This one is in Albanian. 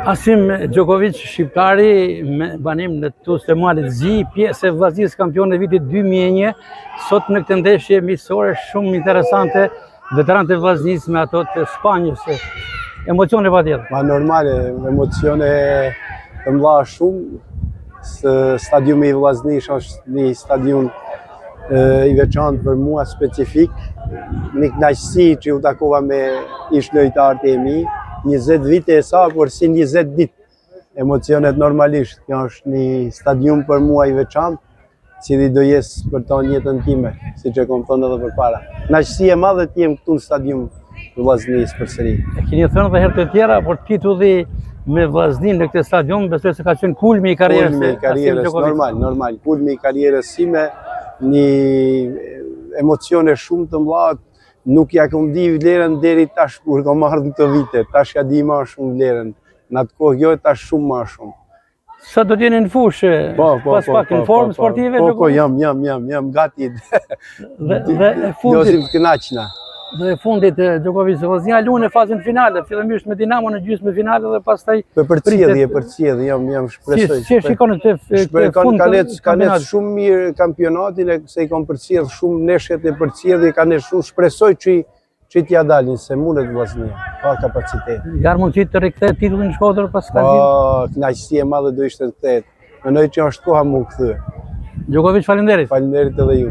Asim Djokovic, shqiptari me banim në Tuz të Mualit Zi, pjesë e vllaznisë kampion e vitit 2001, sot në këtë ndeshje miqësore shumë interesante, veteranët e vllaznisë me ato të Spanjës. Emocione patjetër. Ma normale, emocione të mëdha shumë. Stadiumi i Vllaznisë është një stadium i veçantë për mua, specifik. Një kënaqësi që u takova me ish lojtarët e mi. 20 vite e sa, por si 20 ditë. Emocionet normalisht. Kjo është një stadium për mua i veçantë, cili do jesë për ta jetën time, siç e kam thënë edhe përpara. Kënaqësi e madhe të jem këtu në stadium të Vllaznisë përsëri. E keni thënë edhe herë të tjera, por titulli me Vllaznin në këtë stadium besoj se ka qenë kulmi i karrierës. Kulmi i karrierës, normal. Kulmi i karrierës sime, një emocione shumë të mëdha. Nuk ja kam di vlerën deri tash kur kam marrë në këto vite. Tash ja di më shumë vlerën. Në atë kohë jo, tash shumë më shumë. Sa do t'jeni në fushë? Pas pak në formë sportive? Po, jam gati. Dhe fundit kënaqna. Dhe fundit Djokovic Vllaznia luan në fazën finale, fillimisht me Dinamo në gjysmëfinale dhe pastaj përcjellje, jam shpresoj. Si shikoni këtë fund? Ka ne shumë mirë kampionatin, se i kam përcjell shumë neshjet e përcjellje, ka ne shumë shpresoj që t'ja dalin, se mundet Vllaznia, ka kapacitet. Jar mundësi të rikthehet titullin në Shkodër pas ka ditë? Po, kënaqësi e madhe do ishte të kthehet. Mendoj që është koha më u kthye. Djokovic, faleminderit. Faleminderit edhe ju.